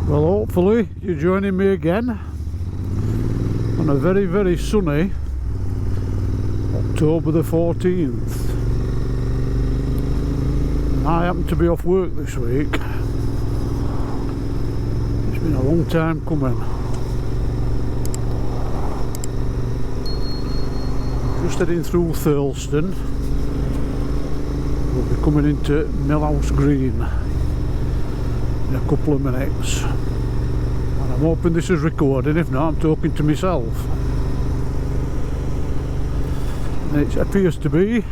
Well, hopefully you're joining me again on a very, very sunny October the 14th. I happen to be off work this week. It's been a long time coming. Just heading through Thurleston. We'll be coming into Millhouse Green in a couple of minutes. And I'm hoping this is recording, if not I'm talking to myself. And it appears to be.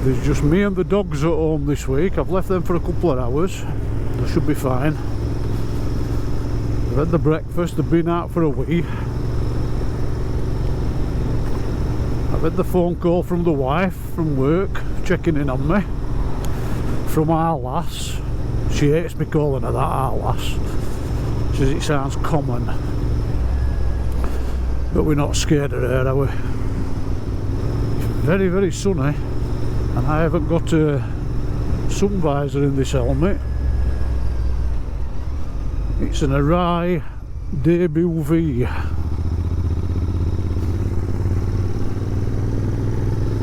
There's just me and the dogs at home this week. I've left them for a couple of hours. They should be fine. They've had the breakfast, they've been out for a wee. I've had the phone call from the wife from work, checking in on me. From our lass. She hates me calling her that, our lass. She says it sounds common. But we're not scared of her, are we? It's very, very sunny. And I haven't got a sun visor in this helmet. It's an Arai Debut V.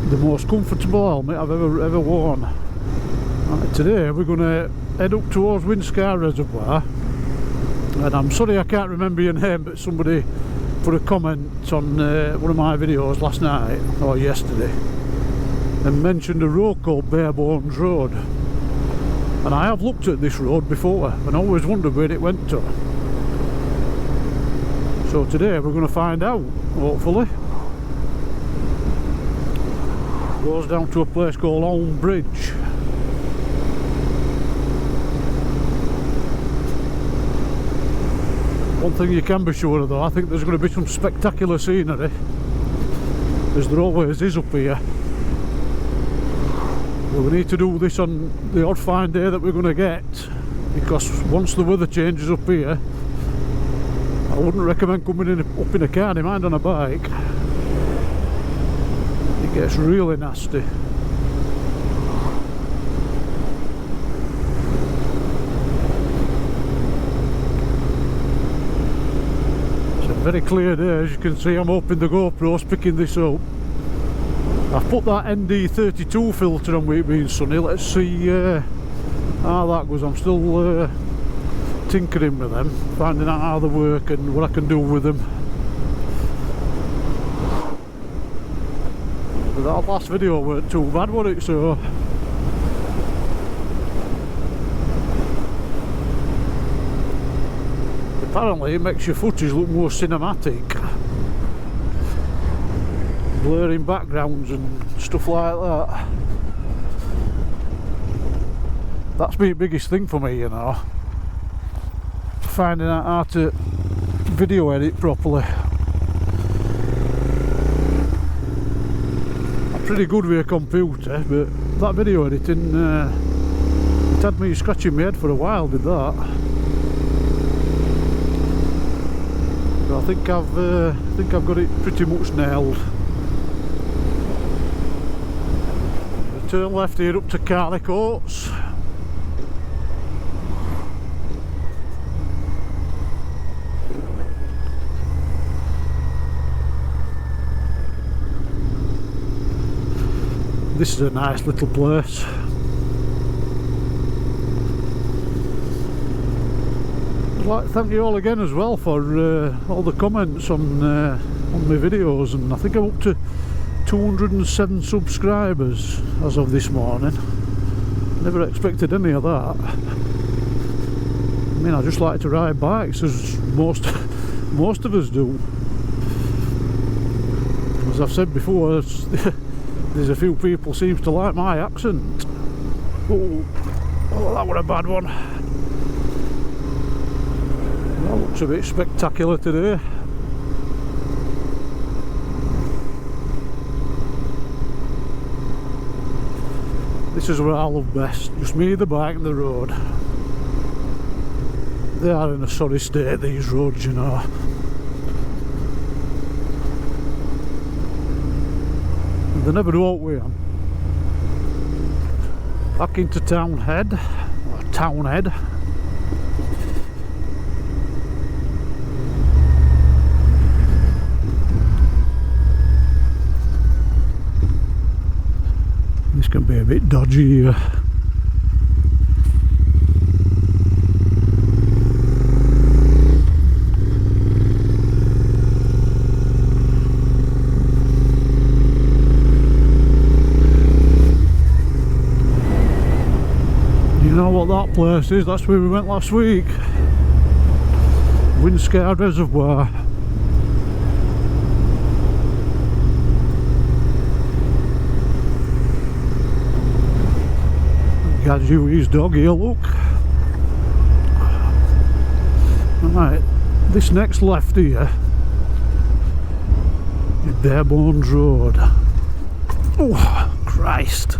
The most comfortable helmet I've ever worn. Right, today we're going to head up towards Digley Reservoir. And I'm sorry I can't remember your name, but somebody put a comment on one of my videos last night or yesterday and mentioned a road called Barebones Road, and I have looked at this road before and always wondered where it went to. So today we're going to find out, hopefully. It goes down to a place called Holmbridge. One thing you can be sure of though, I think there's going to be some spectacular scenery, as there always is up here. We need to do this on the odd fine day that we're going to get, because once the weather changes up here, I wouldn't recommend coming up in a car, never mind on a bike. It gets really nasty. It's a very clear day, as you can see. I'm hoping the GoPro's picking this up. I've put that ND32 filter on with it being sunny. Let's see how that goes. I'm still tinkering with them, finding out how they work and what I can do with them. But that last video weren't too bad, was it? So apparently it makes your footage look more cinematic. Blurring backgrounds and stuff like that. That's my biggest thing for me, you know. Finding out how to video edit properly. I'm pretty good with a computer, but that video editing, it had me scratching my head for a while, did that. But I think I've got it pretty much nailed. Turn left here up to Carley Coats. This is a nice little place. I'd like to thank you all again as well for all the comments on my videos, and I think I'm up to 207 subscribers as of this morning. Never expected any of that. I mean, I just like to ride bikes, as most of us do. As I've said before, there's a few people seems to like my accent. Oh, that was a bad one. That looks a bit spectacular today. This is where I love best, just me, the bike and the road. They are in a sorry state, these roads, you know. They never know what we am. Back into Townhead, or Townhead. This can be a bit dodgy here. You know what that place is? That's where we went last week. Windscarred Reservoir. Gadjui's dog here, look. Right, this next left here is Barebones Road. Oh, Christ.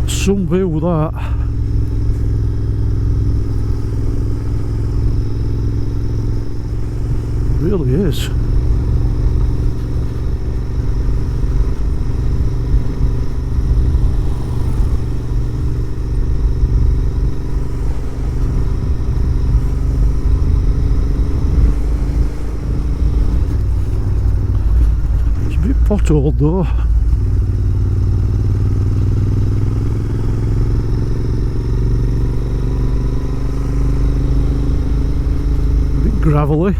Some view that. It really is. It's a bit potholed though. Gravelly.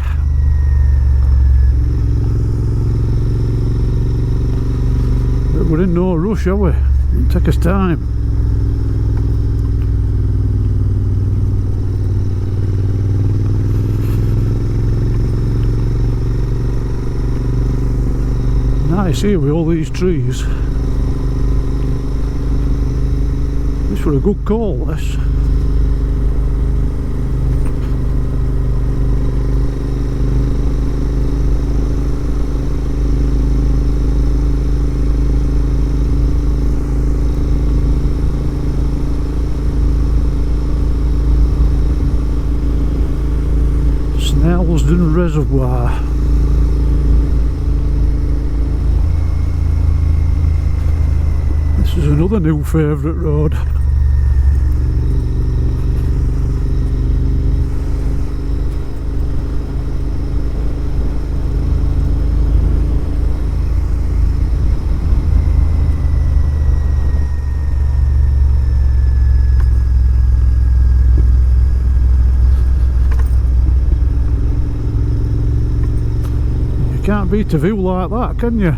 But we're in no rush, are we? It'll take us time. Nice here with all these trees. This was a good call, this. Enfield Reservoir. This is another new favourite road. Can't beat a view like that, can you?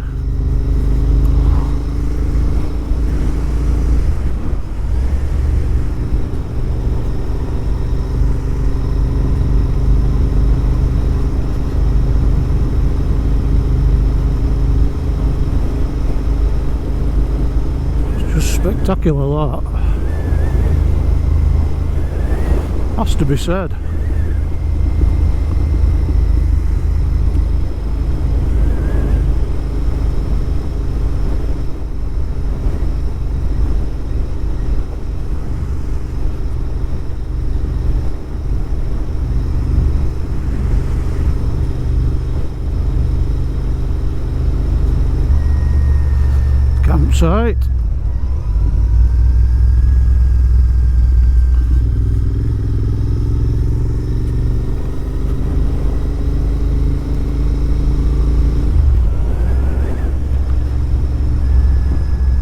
It's just spectacular, that. Has to be said. Campsite.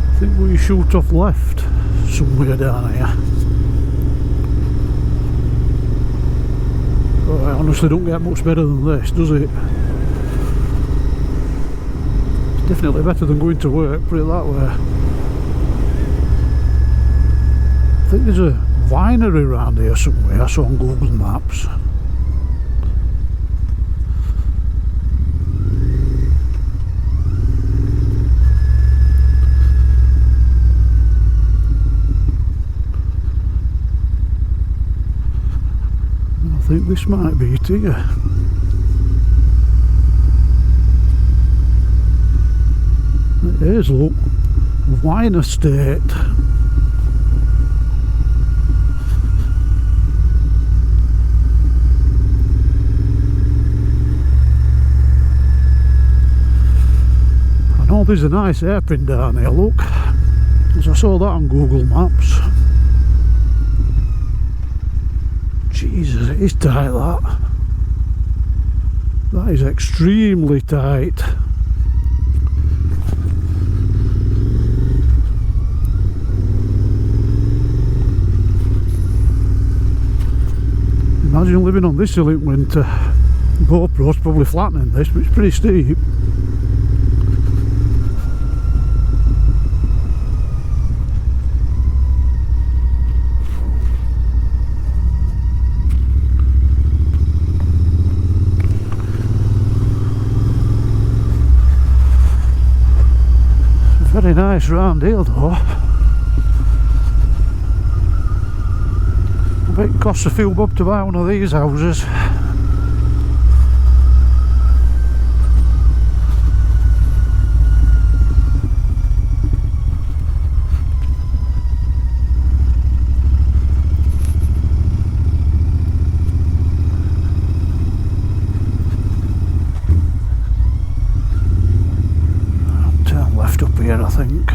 I think we shoot off left somewhere down here. Oh, I honestly don't get much better than this, does it? Definitely better than going to work, put it that way. I think there's a winery around here somewhere, I saw on Google Maps. I think this might be it here. It is, look, wine estate. Oh, there's a nice hairpin down here, look. As I saw that on Google Maps. Jesus, it is tight, that. That is extremely tight. Imagine living on this hill in winter. GoPro's probably flattening this, but it's pretty steep. Very nice round here though. I bet it costs a few bob to buy one of these houses. Turn left up here, I think.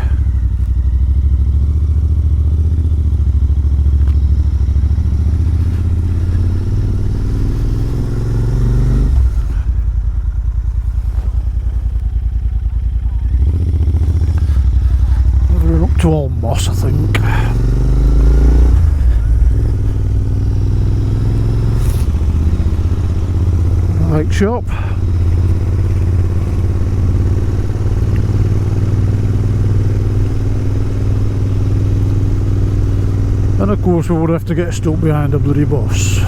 To Holme Moss, I think. Bike shop. And of course we would have to get stuck behind a bloody bus.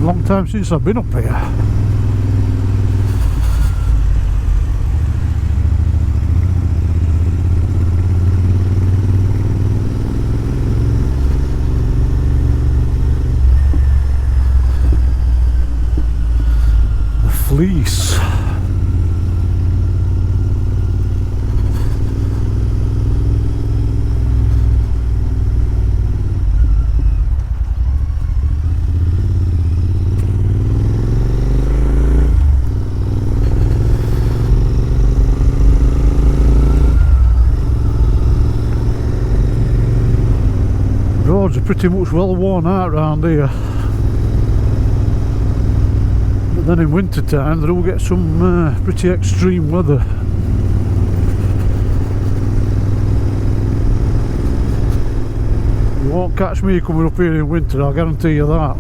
Long time since I've been up here. The Fleece. Roads are pretty much well worn out round here, but then in winter time they will get some pretty extreme weather. You won't catch me coming up here in winter, I'll guarantee you that.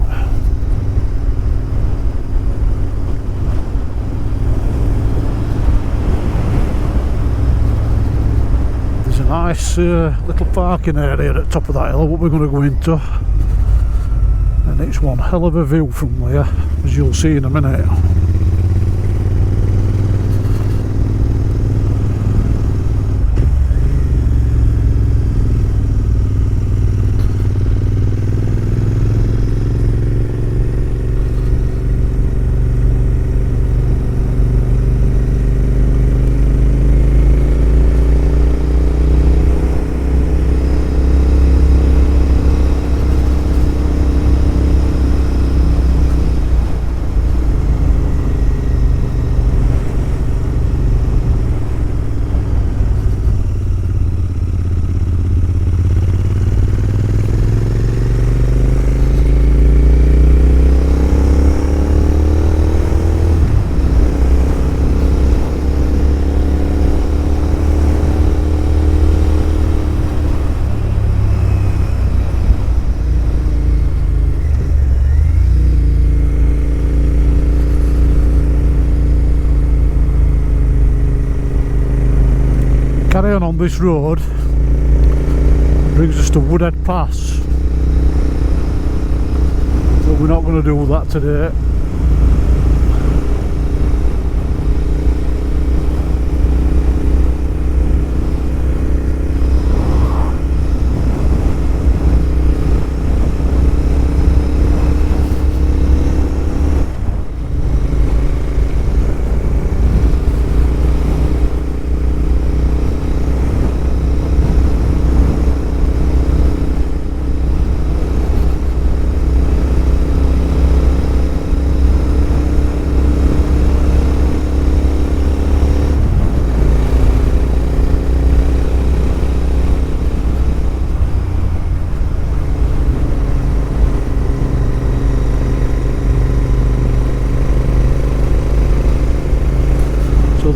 Nice little parking area at the top of that hill, what we're going to go into, and it's one hell of a view from there, as you'll see in a minute. Carry on this road, brings us to Woodhead Pass, but we're not going to do that today.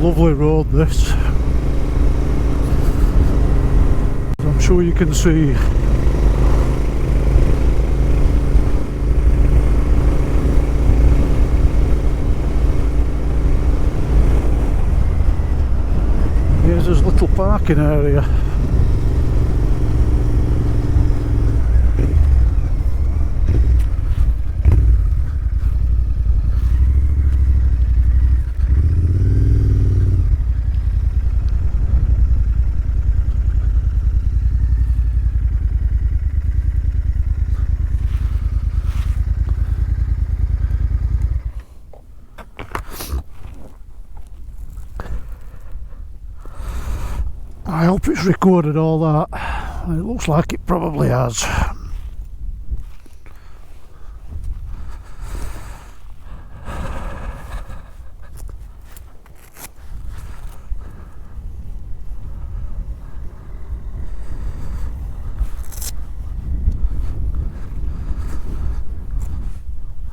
lovely road this. I'm sure you can see. Here's this little parking area. I hope it's recorded all that. It looks like it probably has.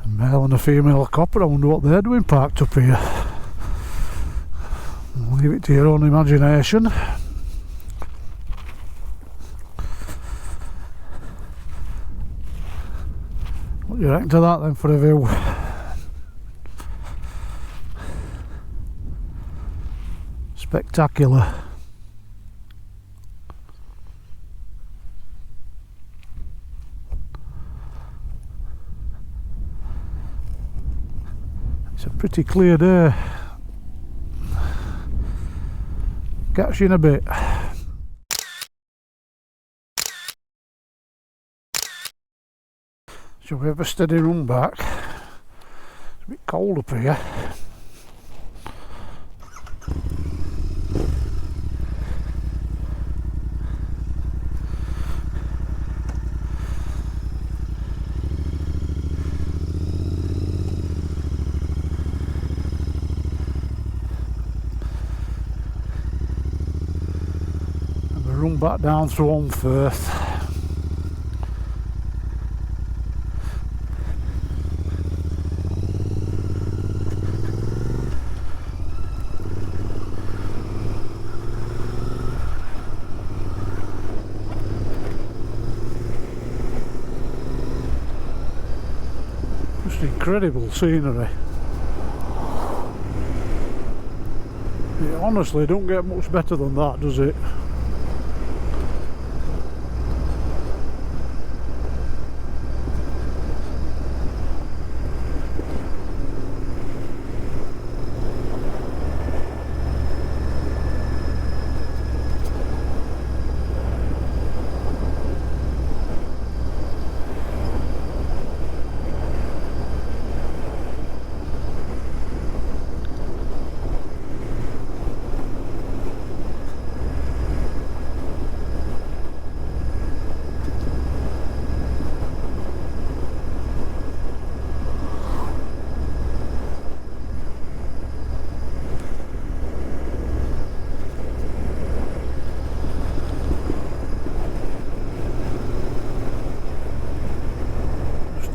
A male and a female copper, I wonder what they're doing parked up here. I'll leave it to your own imagination. What do you reckon to that then for a view? Spectacular. It's a pretty clear day. Catch you in a bit. Shall we have a steady run back? It's a bit cold up here. And we run back down through Holmfirth. Incredible scenery. It honestly don't get much better than that, does it?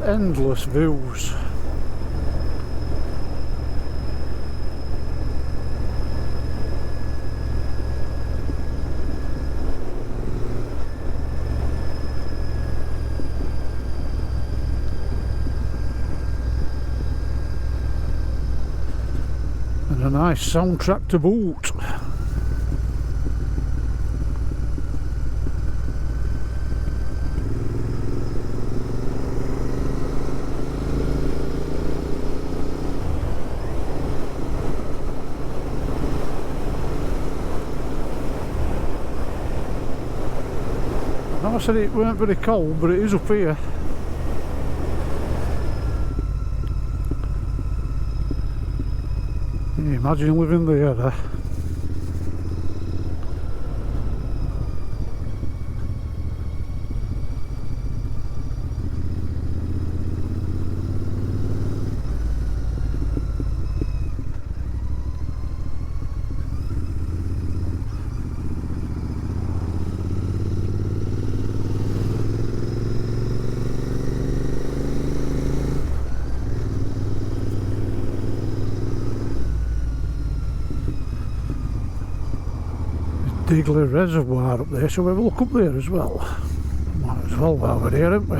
Endless views. And a nice soundtrack to boot. I said it weren't very cold, but it is up here. Can you imagine living there? Digley Reservoir up there, so we'll have a look up there as well. Might as well while we're here, haven't we?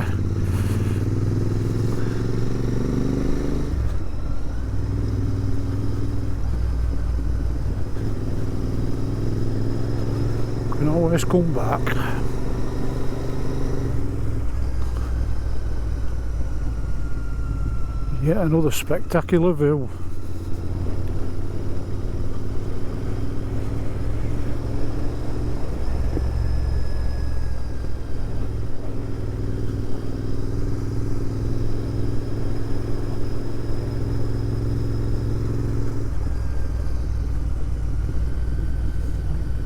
Can always come back. Yet another spectacular view.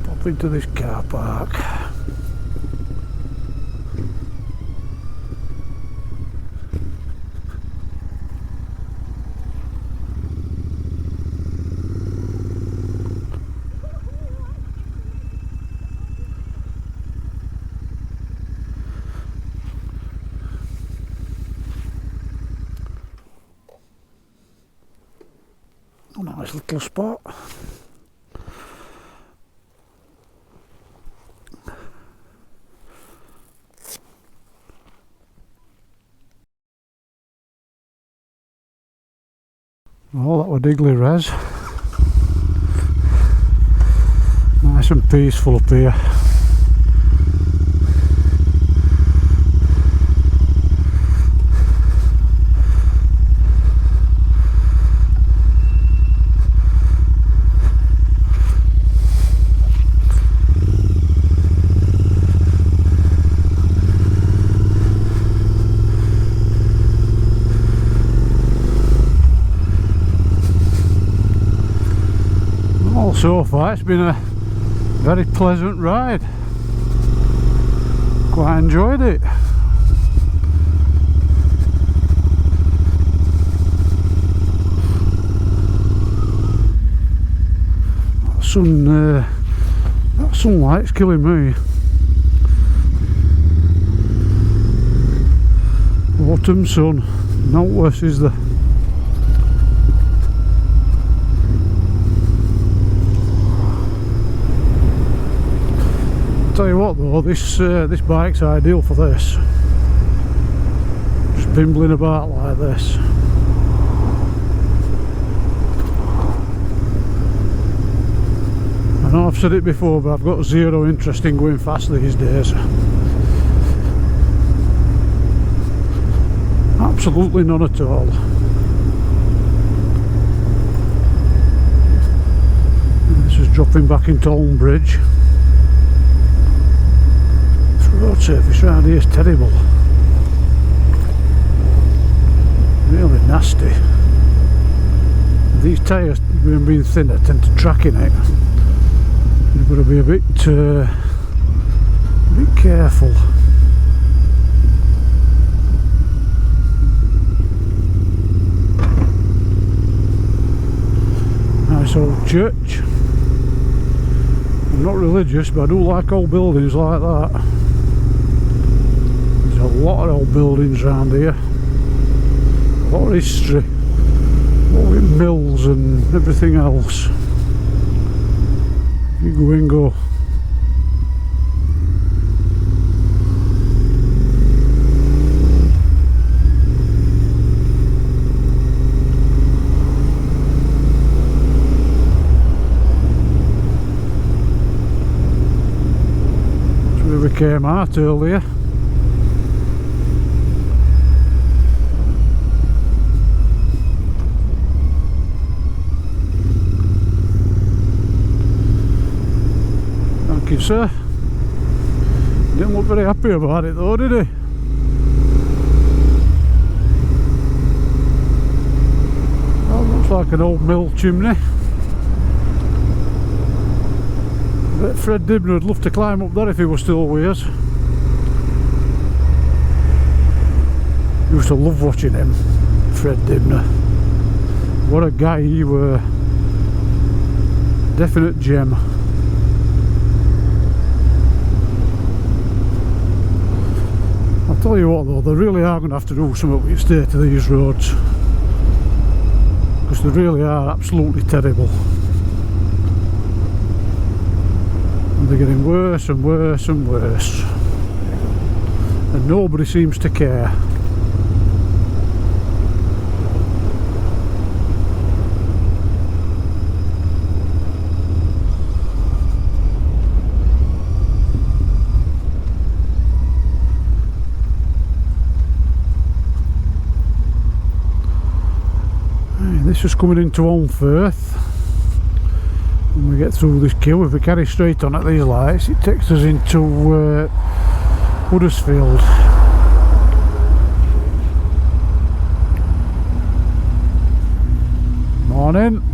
Pop into this car park. A nice little spot. Well, that was Digley Res. Nice and peaceful up here. So far it's been a very pleasant ride. Quite enjoyed it. That sunlight's killing me. Autumn sun, not worse is there. Tell you what though, this bike's ideal for this. Just bimbling about like this. I know I've said it before, but I've got zero interest in going fast these days. Absolutely none at all. This is dropping back into Holmbridge. Road surface around here is terrible, really nasty. These tyres, being thinner, tend to track in it. You've got to be a bit careful. Nice old church. I'm not religious, but I do like old buildings like that. A lot of old buildings around here, a lot of history, a lot of mills and everything else. You go and go. That's where we came out earlier. Thank you, sir. Didn't look very happy about it though, did he? Well, looks like an old mill chimney. I bet Fred Dibner would love to climb up there if he was still with us. Used to love watching him, Fred Dibner. What a guy he were. Definite gem. I'll tell you what though, they really are going to have to do something with the state of these roads, because they really are absolutely terrible. And they're getting worse and worse and worse. And nobody seems to care. This is coming into Holmfirth. When we get through this queue, if we carry straight on at these lights, it takes us into Huddersfield. Morning.